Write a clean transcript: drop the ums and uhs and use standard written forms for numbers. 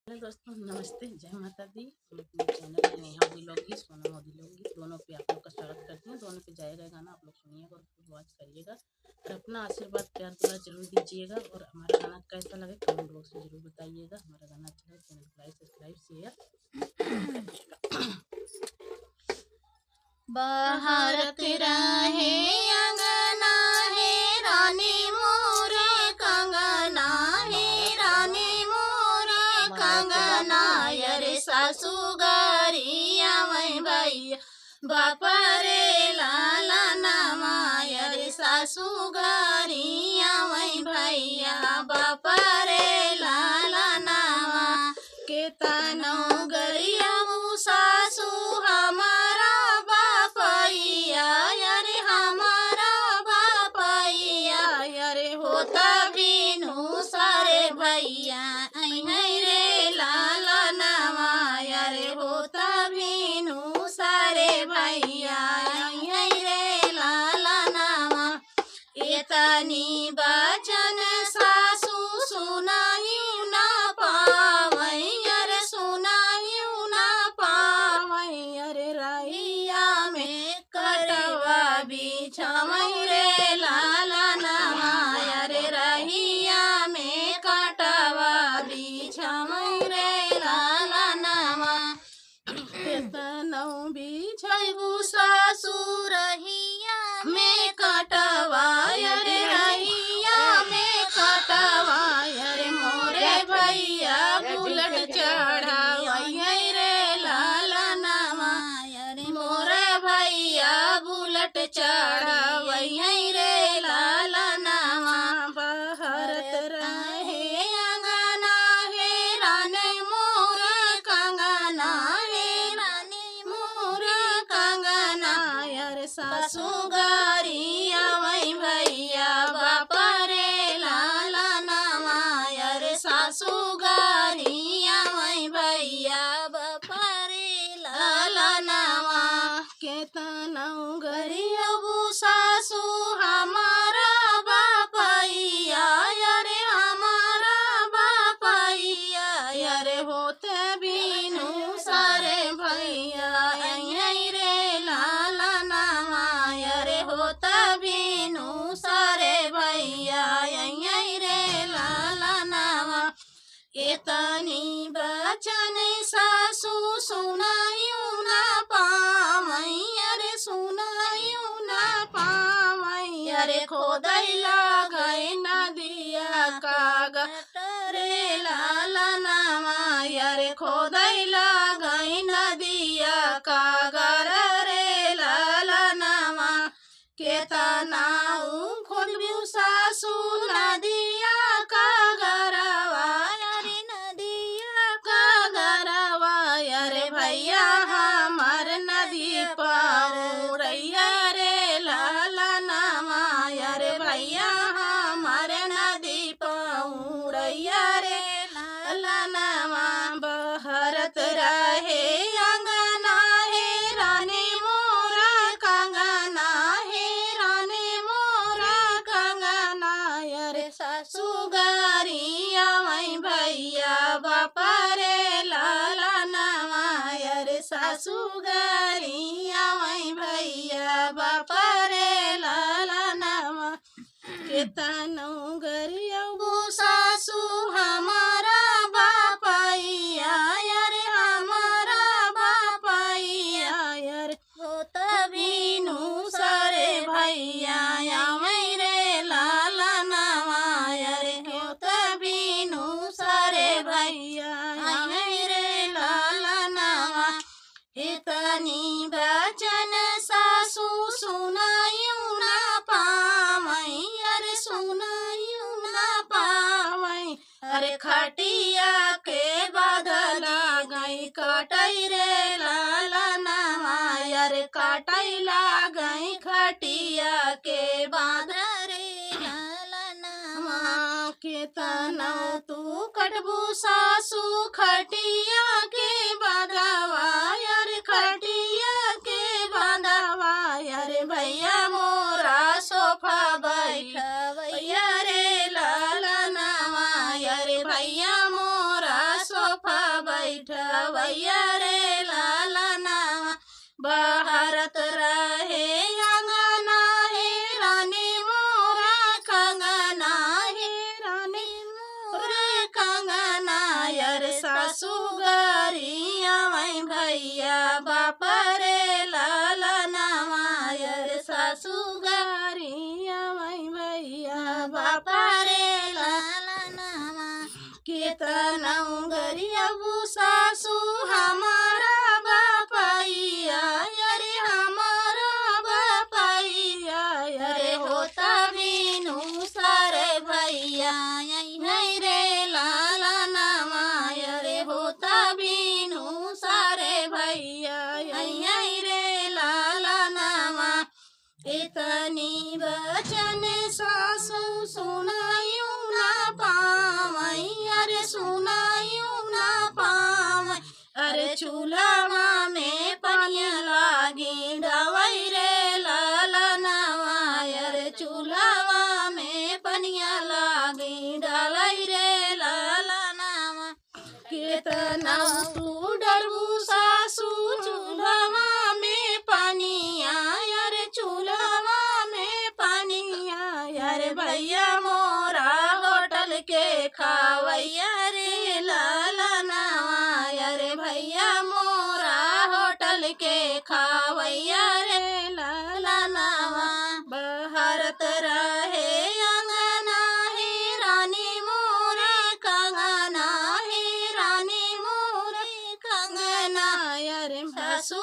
Hello दोस्तों, नमस्ते, जय माता दी। हम अपने चैनल नेहा व्लॉगी, सोनम व्लॉगी दोनों पे आप लोग का स्वागत करते हैं। दोनों पे जाएगा गाना, आप लोग सुनिएगा और वॉच करिएगा और अपना आशीर्वाद प्यार दुआ जरूर दीजिएगा। और हमारा गाना कैसा लगे कमेंट बॉक्स में जरूर बताइएगा। हमारा गाना अच्छा लगे चैनल को लाइक सब्सक्राइब शेयर बहारत रहे अंगना है रानी मोरे कंगना है रानी मोरे कंगना यरे सासू गरिया मैं भैया बापा रे लाला नामा यरे सासू गरिया मैं भैया बापा रे लाला नामा के तनो गरिया सासू हमारा बापैया यरे हमारा बापैया यरे होता बिनु सारे भैया रे लाला नामा यरे होता बिनु सारे भैया रे लाला नामा एतनी बचन सासू सुनायु ना पावै अरे सुनायु ना पावै अरे रैया में कटवा बिछावै रे लाला नामा अरे रैया में कटवा बिछावै रे लाला नामा केतनौ बिछैबु सासू रहिया में कटवा अरे रहिया में कटवा अरे मोरे भैया बुलट चढ़ावै रे लाला नामा अरे मोरे भैया बुलट चढ़ावै रे लाला नामा बहरत रहे अंगना है रानी मोरे कंगना है रानी मोरे कंगना यार सासू गरिया वै भैया बापा रे लाला नामा यार सासू गरिया वै भैया बापा रे लाला नामा केतनौ गरिया सासू हमारा बापैया यारे हमारा बापैया यारे होते बिनु सारे भैया रे लाला नामा यारे होता बिनु सारे भैया रे लाला नामा एतनी बचन सासू सुनायु ना पावै अरे सुनायु ना पावै अरे खोदै लागै नदिया कागट रे लाला नामा अरे खोदै लागै नदिया कागर रे लाला नामा केतनाउ खोदबु सासू नदिया कागरवा अरे नदिया कागरवा अरे भैया हमार नदी पौरैया रे लाला नामा अरे भैया हमार नदी पौरैया रे लाला नामा बहरत रहे अंगना है रानी मोरा कंगना है रानी मोरा कंगना अरे सासू गरिया मैं भैया बापा रे लाला नामा अरे सासू गरिया मैं भैया बापा रे लाला नामा केतनौ गरिया सासू हमारा बापैया अरे हमारा बापैया अरे होता बिनु सारे भैया रे लाला नामा अरे होता बिनु सारे भैया रे लाला नामा एतनी बचन सासू सुनायु ना पावै अरे सुनायु ना पावै अरे खटिया के बदल गई कटै रे लाला नामा अरे कटै लागै खटिया के बाँध रे लाला नामा केतनौ तू कटबू सासू खटिया के बाँधवा अरे खटिया के बाँधवा अरे भैया मोरा सोफा बैठवैया रे लाला नामा अरे भैया मोरा सोफा बैठवैया रे लालनावा बहरत रहे अंगना हे रानी मोरा कंगना हे रानी मोरा कंगना यार सासू गरिया वै भैया बाप रे लालनावा यार सासू गरिया वै भैया बाप रे लालनावा केतना गरिया सासू हमारा बापैया अरे हमारा बापैया अरे होता बिनु सारे भैया नहीं रे लालनावा अरे होता बिनु सारे भैया यही रे लालनावा इतनी बचन सासू सुनायूं ना पावै अरे सुनायूं ना पावै अरे चूल्हा में पनिया लागी डवै रे लालनावा अरे चूल्हा में पनिया लागी डालै रे लालनावा केतना तू डरबू सासू चूल्हा में पनिया अरे चूल्हा में पनिया अरे भैया मोरा होटल के खावैया रे लालनावा अरे भैया मोरा होटल के खावैया रे लालनावा बहरत रहे अंगना हे रानी मोरे कंगना हे रानी मोरे कंगना अरे सासू